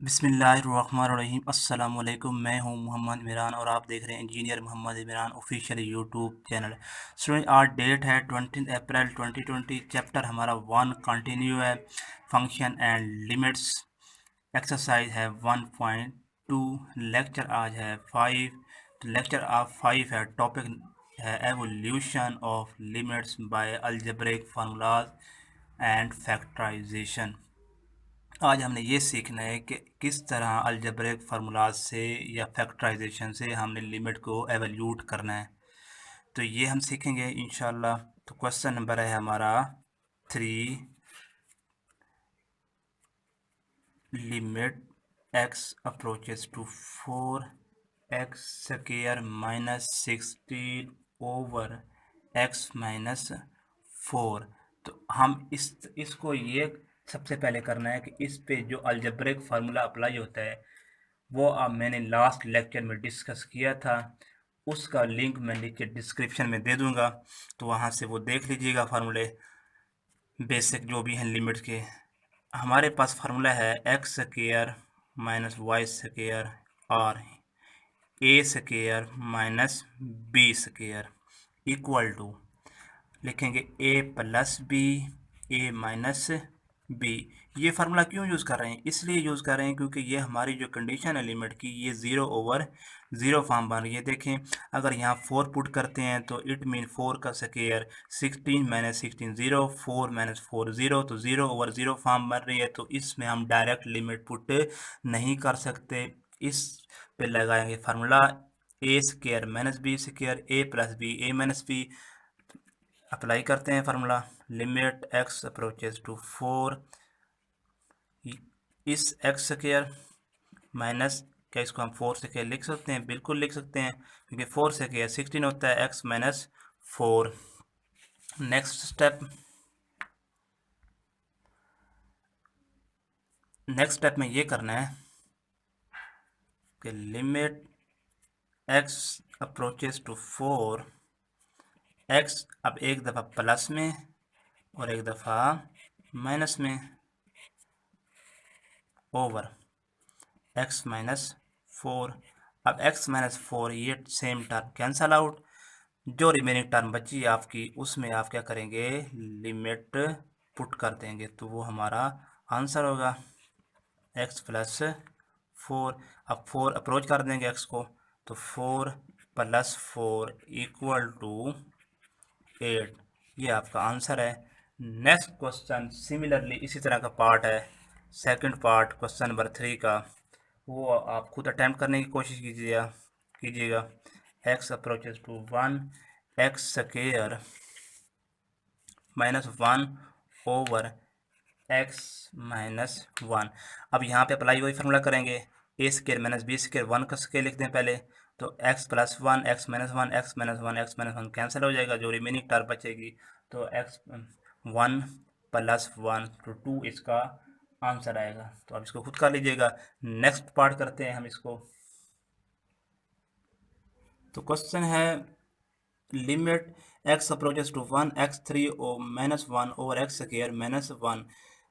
बिस्मिल्लाहिर्रहमानिर्रहीम अस्सलाम वालेकुम। मैं हूं मोहम्मद इमरान और आप देख रहे हैं engineer Mohammad Imran official YouTube channel. Student आज डेट है 20 अप्रैल 2020। चैप्टर हमारा 1 कंटिन्यू है, फंक्शन एंड लिमिट्स। एक्सरसाइज है 1.2। लेक्चर आज है 5। तो लेक्चर आज 5 है। टॉपिक है evolution of limits by algebraic formulas and factorization. आज हमने ये सीखना है कि किस तरह अलजेब्रिक फार्मूलाज से या फैक्टराइजेशन से हमने लिमिट को एवल्यूट करना है। तो ये हम सीखेंगे इंशाल्लाह। तो क्वेश्चन नंबर है हमारा 3। Limit x approaches to 4x square minus 16 over x minus 4। तो हम इसको ये सबसे पहले करना है कि इस पे जो अलजेब्रिक फार्मूला अप्लाई होता है वो अब मैंने लास्ट लेक्चर में डिस्कस किया था। उसका लिंक मैं नीचे डिस्क्रिप्शन में दे दूंगा, तो वहाँ से वो देख लीजिएगा फार्मूले बेसिक जो भी हैं लिमिट्स के। हमारे पास फार्मूला है X square minus Y square और A square minus B square equal to, लिखेंगे A plus B, A minus B. ये फार्मूला क्यों यूज़ कर रहे हैं? इसलिए यूज़ कर रहे हैं क्योंकि ये हमारी जो कंडीशन है लिमिट की, ये 0/0 फॉर्म बन रही है। देखें, अगर यहाँ 4 पुट करते हैं तो इट मीन 4 का स्क्वायर 16 माइनस 16 0, 4 माइनस 4 0, तो 0/0 फॉर्म बन रही है। तो इसमें हम डायरेक्ट लिमिट पुट नहीं कर सकते। इस पे लगाएंगे formula A square minus B square, A plus B, A minus B. Apply करते हैं formula. Limit X approaches to 4, इस एक्स स्क्वायर माइनस, क्या इसको हम 4 स्क्वायर लिख सकते हैं? बिल्कुल लिख सकते हैं, क्योंकि 4 स्क्वायर 16 होता है, एक्स माइनस 4। नेक्स्ट स्टेप में ये करना है कि limit X approaches to 4, X अब एक दफ़ा प्लस में और एक दफ़ा माइनस में, ओवर एक्स माइनस 4। अब एक्स माइनस 4 ये सेम टर्म कैंसल आउट। जो रिमेनिंग टर्म बची आपकी उसमें आप क्या करेंगे? लिमिट पुट कर देंगे, तो वो हमारा आंसर होगा एक्स प्लस 4। अब 4 अप्रोच कर देंगे एक्स को, तो 4 प्लस 4 इक्वल टू 8। ये आपका आंसर है। नेक्स्ट क्वेश्चन सिमिलरली इसी तरह का पार्ट है, सेकंड पार्ट क्वेश्चन नंबर 3 का। वो आप खुद अटैम्प्ट करने की कोशिश कीजिएगा। X approaches to 1, X square minus 1 over X minus 1। अब यहाँ पे अप्लाई वही फार्मूला करेंगे, A square minus B square, 1 का स्क्वायर लिखते हैं पहले। तो X plus 1, X minus 1, X minus 1, X minus 1 cancel हो जाएगा, जो रिमेनिंग टर्म बचेगी। तो एक्स 1 प्लस 1 तो 2 इसका आंसर आएगा। तो अब इसको खुद कर लीजिएगा। नेक्स्ट पार्ट करते हैं हम इसको। तो क्वेश्चन है limit X approaches to 1, X 3 minus 1 over X square minus 1।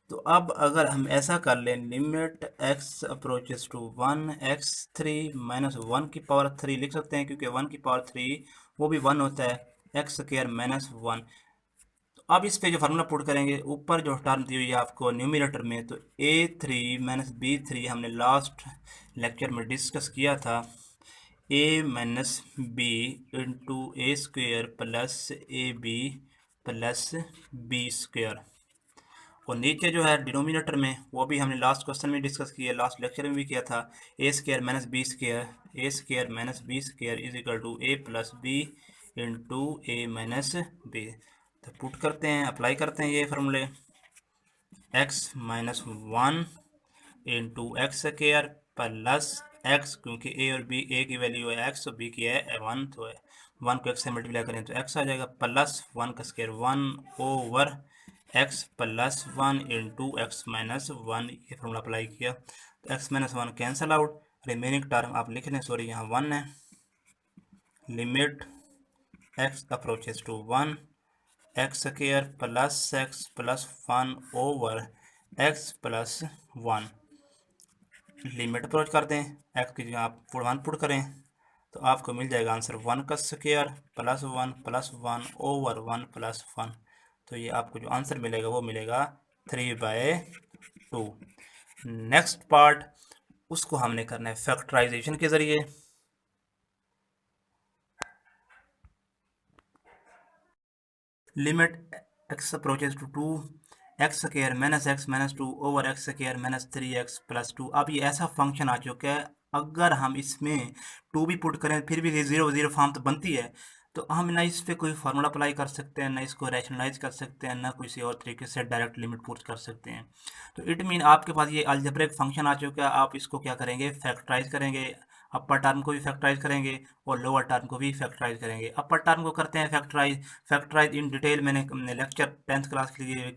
तो अब अगर हम ऐसा कर लें, limit X approaches to 1, X 3 minus 1 की पावर 3 लिख सकते हैं, क्योंकि 1 की पावर 3 वो भी 1 होता है, एक्स स्क्वायर माइनस 1। तो अब इस पे जो फार्मूला पुट करेंगे, ऊपर जो टर्म दी हुई है आपको न्यूमिनेटर में, तो a3 माइनस b3 हमने लास्ट लेक्चर में डिस्कस किया था, A minus B into A square plus A B plus B square. और नीचे जो है डिनोमिनेटर में, वो भी हमने लास्ट क्वेश्चन में डिस्कस किया, लास्ट लेक्चर में भी किया था, A square minus B square, A square minus B square is equal to A plus B into A minus B. तो पुट करते हैं, अप्लाई करते हैं ये फार्मूले। X minus 1 into x square plus x, क्योंकि ए और बी, ए की वैल्यू है एक्स और बी की है 1, तो 1 को एक्स से मल्टीप्लाई करें तो एक्स आ जाएगा, प्लस 1 का square 1 over X plus 1 into X minus 1। ये फॉर्मूला अप्लाई किया तो X minus 1 cancel out, remaining term आप लिख लें, सॉरी यहाँ 1 है। Limit X approaches to 1, X square plus X plus 1 over X plus 1। Limit approach कर दें, एक्स की जगह आप पुट 1 पुट करें तो आपको मिल जाएगा आंसर 1 का स्क्वायर प्लस 1 ओवर 1 प्लस 1। तो ये आपको जो आंसर मिलेगा वो मिलेगा 3/2। नेक्स्ट पार्ट उसको हमने करना है फैक्टराइजेशन के ज़रिए। Limit X approaches to 2 X square -x - 2 over X square -3x + 2। अब ये ऐसा फंक्शन आ चुका है, अगर हम इसमें 2 भी पुट करें फिर भी 0 फॉर्म तो बनती है। तो हम ना इस पे कोई फार्मूला अप्लाई कर सकते हैं, ना इसको रैशनलाइज कर सकते हैं, ना किसी और तरीके से डायरेक्ट लिमिट पुट कर सकते हैं। तो इट मीन आपके पास ये अलजेब्रिक फंक्शन आ चुका है, आप इसको क्या करेंगे, फैक्टराइज करेंगे। अपर टर्म को भी फैक्टराइज करेंगे और लोअर टर्म को भी फैक्टराइज करेंगे। अपर टर्म को करते हैं फैक्टराइज इन डिटेल मैंने लेक्चर 10th क्लास के लिए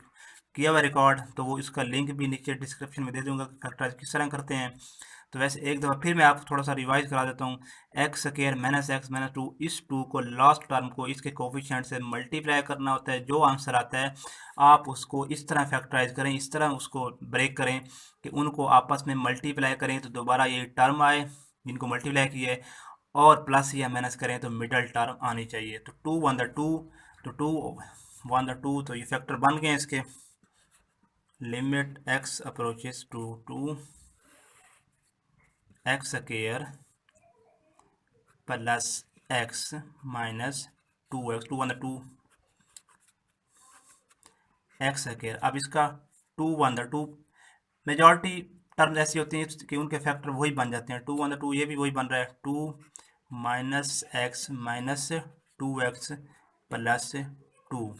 किया हुआ रिकॉर्ड, तो वो इसका लिंक भी नीचे डिस्क्रिप्शन में दे दूंगा फैक्टराइज किस तरह करते हैं। तो वैसे एक दफ़ा फिर मैं आपको थोड़ा सा रिवाइज करा देता हूँ। एक्स स्क्वायर -x - 2, इस 2 को लास्ट टर्म को इसके कोफिशिएंट से मल्टीप्लाई करना होता है। जो आंसर आता है आप उसको इस तरह फैक्टराइज करें, इस तरह उसको ब्रेक करें कि उनको आपस में मल्टीप्लाई करें तो दोबारा ये टर्म आए जिनको मल्टीप्लाई किए, और प्लस या माइनस करें तो मिडल टर्म आनी चाहिए। तो 2 1 2, तो 2 1 2, तो ये फैक्टर बन गए इसके। Limit x approaches to 2 X square plus x -2x 2 X square. अब इसका 2 मेजॉरिटी टर्म ऐसी होती हैं कि उनके फैक्टर वही बन जाते हैं। 2 ये भी वही बन रहा है, 2 -x - 2x + 2।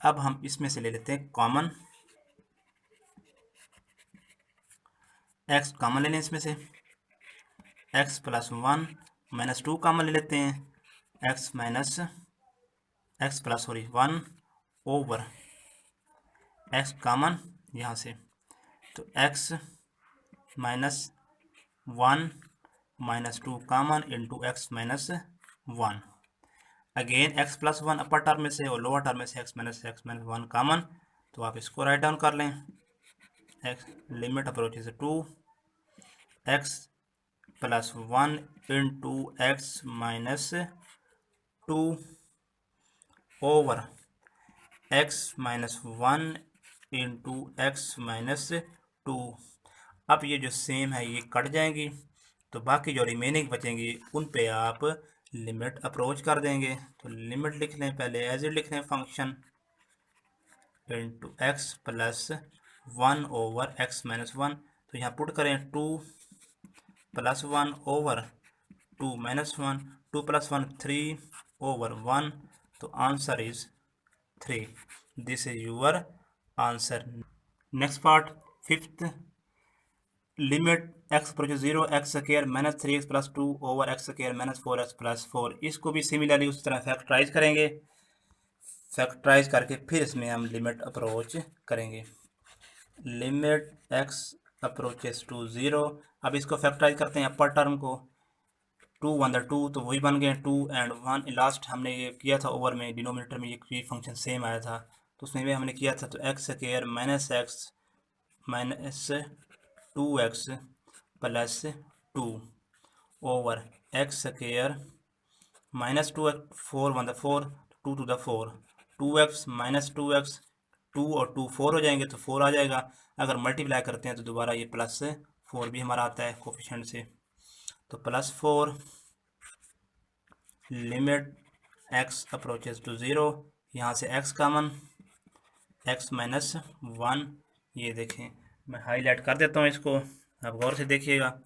अब हम इसमें से ले लेते हैं कॉमन, x कॉमन ले लें इसमें से, x + 1 -2 कॉमन ले लेते हैं, x + 1 ओवर x कॉमन यहाँ से, तो x -1 -2 common into x -1। Again x + 1 अपर टर्म में से और लोअर टर्म में से x - 1 कॉमन, तो आप इसको राइट डाउन कर लें। x limit approaches 2 x + 1 into x -2 over x -1 into x -2। अब ये जो सेम है ये कट जाएंगी, तो बाकी जो रिमेनिंग बचेंगी उन पे आप लिमिट अप्रोच कर देंगे। तो लिमिट लिख लें, पहले एज इट लिख लें function into x + 1 over x -1। तो यहाँ पुट करें 2 + 1 ओवर 2 - 1, 2 + 1 3 ओवर 1। तो answer is 3। This is your answer. Next part fifth, limit x approaches 0 x square -3x + 2 over x square -4x + 4। इसको भी सिमिलरली उस तरह फैक्टराइज करेंगे, फैक्टराइज करके फिर इसमें हम लिमिट अप्रोच करेंगे। लिमिट x अप्रोचेस टू 0, अब इसको फैक्टराइज करते हैं अपर टर्म को, 2 1 2 तो वही बन गए 2 एंड 1। लास्ट हमने ये किया था ओवर में, डिनोमिनेटर में ये फंक्शन सेम आया था तो उसमें भी हमने किया था। तो x square -2x + 2 over X square -2x 4 1 4 2 to the 4, 2x -2x 2 और 2 4 हो जाएंगे तो 4 आ जाएगा। अगर मल्टीप्लाई करते हैं तो दोबारा ये +4 भी हमारा आता है कोफिशिएंट से, तो +4 लिमिट x अप्रोचेस टू 0। यहाँ से x कॉमन, x -1, ये देखें मैं हाईलाइट कर देता हूँ इसको, आप गौर से देखिएगा।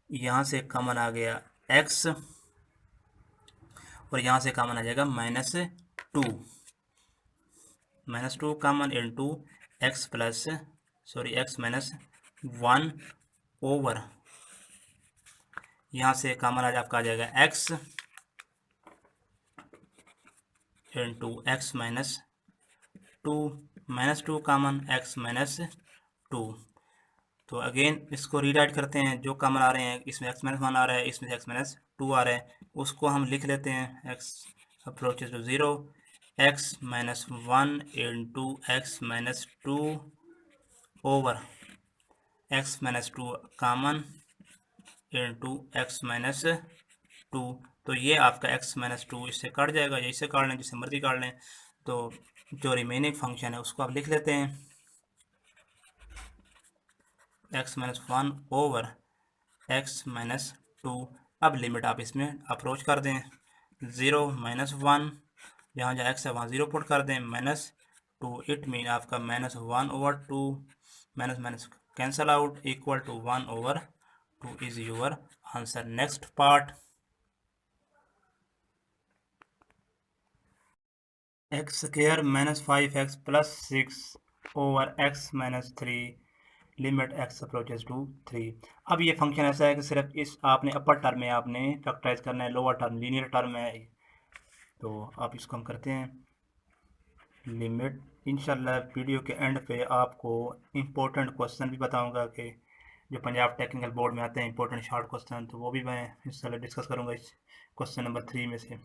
यहाँ से कॉमन आ गया x और यहाँ से कॉमन आ जाएगा -2 कॉमन इंटू x -1 ओवर, यहाँ से कॉमन आज आपका आ जाएगा x into x -2 common x -2। तो अगेन इसको रीराइट करते हैं, जो कॉमन आ रहे हैं इसमें x -1 आ रहा है, इसमें x -2 आ रहा है, उसको हम लिख लेते हैं x approaches to 0 x -1 into x -2 over x -2 common into X minus two. तो ये आपका एक्स माइनस टू इससे कट जाएगा, या इससे काट लें, जिससे मर्जी काट लें। तो जो रिमेनिंग फंक्शन है उसको आप लिख लेते हैं x minus one over X minus to. अब लिमिट आप इसमें अप्रोच कर दें, ज़ीरो माइनस वन, जहाँ जहाँ एक्स है वहाँ ज़ीरो पुट कर दें, माइनस टू। इट मीन आपका minus one over two, minus minus cancel out, equal to one over two is your answer. Next part, X square minus five X plus six over X minus three, limit X approaches to three. अब ये function ऐसा है कि सिर्फ इस आपने अपर term में आपने फैक्टराइज करना है, लोअर टर्म लीनियर टर्म है। तो आप इसको हम करते हैं लिमिट। इंशाल्लाह वीडियो के एंड पे आपको इम्पोर्टेंट क्वेश्चन भी बताऊंगा कि जो पंजाब टेक्निकल बोर्ड में आते हैं इम्पोर्टेंट शॉर्ट क्वेश्चन, तो वो भी मैं इंशाल्लाह डिस्कस करूंगा इस क्वेश्चन नंबर 3 में से।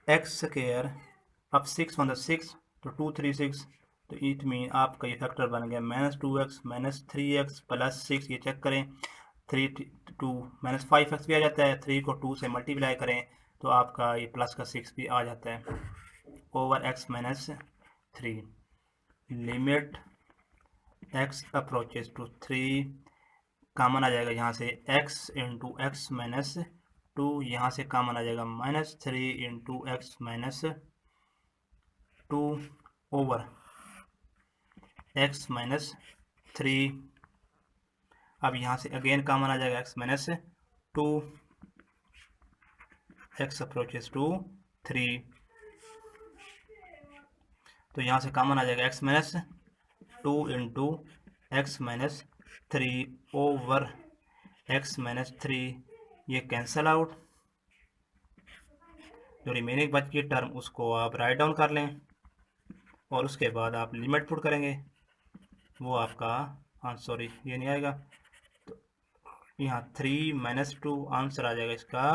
एक्स स्क्वायर, अब 6 ऑन द 6 तो 236, तो इट मीन आपका ये फैक्टर बन गया minus two X minus three X plus six. ये चेक करें, three two minus five X भी आ जाता है, थ्री को टू से मल्टीप्लाई करें तो आपका ये प्लस का सिक्स भी आ जाता है over X minus three. Limit X approaches to three, common आ जाएगा यहाँ से x into X minus two, यहाँ से कॉमन आ जाएगा minus three into X minus two over X minus three. अब यहाँ से अगेन कॉमन आ जाएगा X minus two, X approaches to three, तो यहाँ से कॉमन आ जाएगा X minus two into X minus three over X minus three. ये कैंसल आउट, जो रिमेनिंग बच की टर्म उसको आप राइट डाउन कर लें और उसके बाद आप लिमिट पुट करेंगे, वो आपका, हाँ सॉरी ये नहीं आएगा, तो यहाँ थ्री माइनस टू आंसर आ जाएगा इसका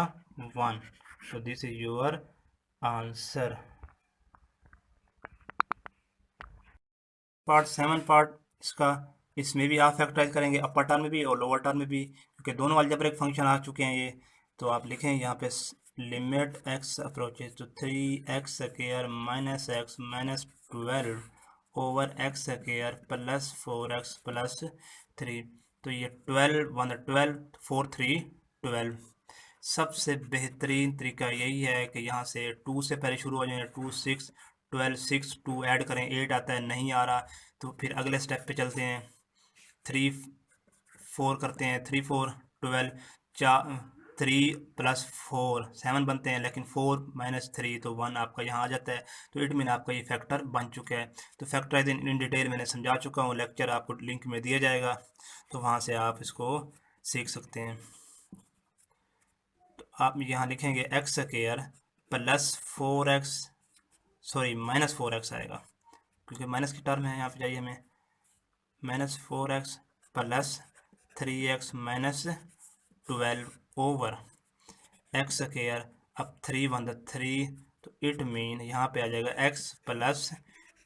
वन। तो this is your answer. Part 7 part इसका, इसमें भी आप फैक्टराइज करेंगे अपर टर्म में भी और लोअर टर्म में भी, क्योंकि दोनों अलजेब्रिक फंक्शन आ चुके हैं ये। तो आप लिखें यहाँ पे limit X approaches to three X square minus X minus 12 over X square plus four X plus three. तो ये 12 वन 12 फोर थ्री 12। सबसे बेहतरीन तरीका यही है कि यहाँ से टू से पहले शुरू हो जाए, two six 12 six, two add करें 8 आता है, नहीं आ रहा तो फिर अगले स्टेप पे चलते हैं, थ्री फोर करते हैं, थ्री फोर 12, चार थ्री प्लस फोर 7 बनते हैं, लेकिन फोर माइनस थ्री तो वन आपका यहाँ आ जाता है। तो इट मीन आपका ये फैक्टर बन चुका है। तो फैक्टराइज इन डिटेल मैंने समझा चुका हूँ, लेक्चर आपको लिंक में दिया जाएगा, तो वहाँ से आप इसको सीख सकते हैं। तो आप यहाँ लिखेंगे x square plus four x, sorry minus four x आएगा क्योंकि माइनस की टर्म है, यहाँ पे जाइए हमें, minus four X plus three x minus 12 over X square. अब थ्री वन द थ्री, तो इट मीन यहाँ पे आ जाएगा x plus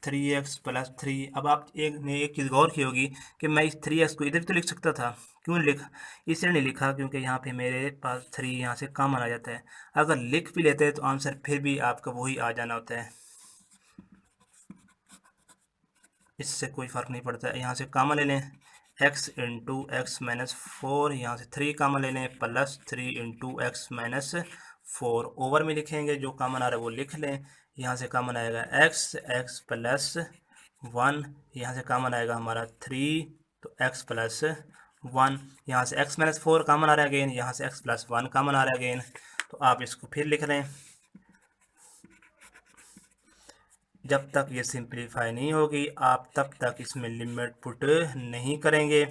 three X plus three. अब आप एक चीज़ गौर की होगी कि मैं इस थ्री एक्स को इधर भी तो लिख सकता था, क्यों लिखा, इसलिए नहीं लिखा क्योंकि यहाँ पे मेरे पास थ्री यहाँ से कॉमन आ जाता है। अगर लिख भी लेते हैं तो आंसर फिर भी आपका वही आ जाना होता है, इससे कोई फ़र्क नहीं पड़ता है। यहाँ से कॉमन ले लें x into X minus four, यहाँ से थ्री कॉमन ले लें plus three into X minus four. Over में लिखेंगे जो कॉमन आ रहा है वो लिख लें, यहाँ से कॉमन आएगा x प्लस वन, यहाँ से कॉमन आएगा हमारा थ्री, तो x प्लस वन। यहाँ से x माइनस फोर कॉमन आ रहा है अगेन, यहाँ से x प्लस वन कॉमन आ रहा है अगेन। तो आप इसको फिर लिख लें, जब तक ये सिंप्लीफाई नहीं होगी आप तब तक इसमें लिमिट पुट नहीं करेंगे।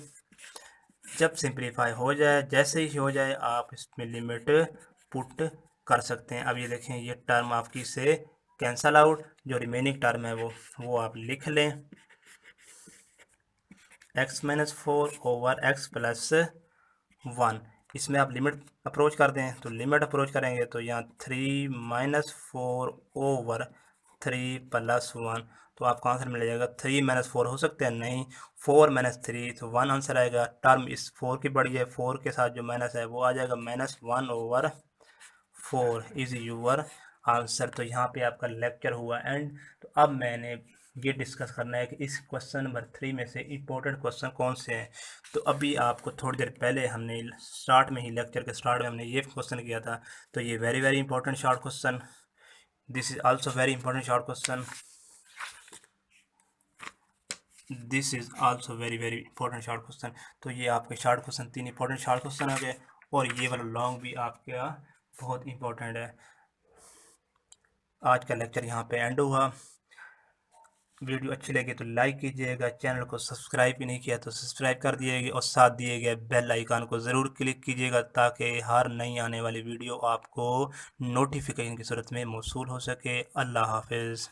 जब सिंप्लीफाई हो जाए, जैसे ही हो जाए आप इसमें लिमिट पुट कर सकते हैं। अब ये देखें ये टर्म आपकी से कैंसल आउट, जो रिमेनिंग टर्म है वो आप लिख लें, x minus four over X plus one. इसमें आप लिमिट अप्रोच कर दें, तो लिमिट अप्रोच करेंगे तो यहाँ थ्री माइनस फोर ओवर 3+1, तो आपका आंसर मिल जाएगा 3-4 हो सकते हैं, नहीं 4-3, तो 1 आंसर आएगा। टर्म इस 4 की बड़ी है, 4 के साथ जो माइनस है वो आ जाएगा -1/4 इज यूअर आंसर। तो यहाँ पे आपका लेक्चर हुआ एंड। तो अब मैंने ये डिस्कस करना है कि इस क्वेश्चन नंबर 3 में से इम्पोर्टेंट क्वेश्चन कौन से हैं। तो अभी आपको थोड़ी देर पहले हमने स्टार्ट में ही, लेक्चर के स्टार्ट में हमने ये क्वेश्चन किया था, तो ये very very important short question, this is also very important short question, this is also very very important short question. तो ये आपके short question, 3 important short question आ गए, और ये वाला लॉन्ग भी आपका बहुत इंपॉर्टेंट है। आज का लेक्चर यहाँ पे एंड हुआ। वीडियो अच्छी लगी तो लाइक कीजिएगा, चैनल को सब्सक्राइब भी नहीं किया तो सब्सक्राइब कर दिएगा, और साथ दिए गए बेल आइकन को ज़रूर क्लिक कीजिएगा ताकि हर नई आने वाली वीडियो आपको नोटिफिकेशन की सूरत में मौसूल हो सके। अल्लाह हाफिज़।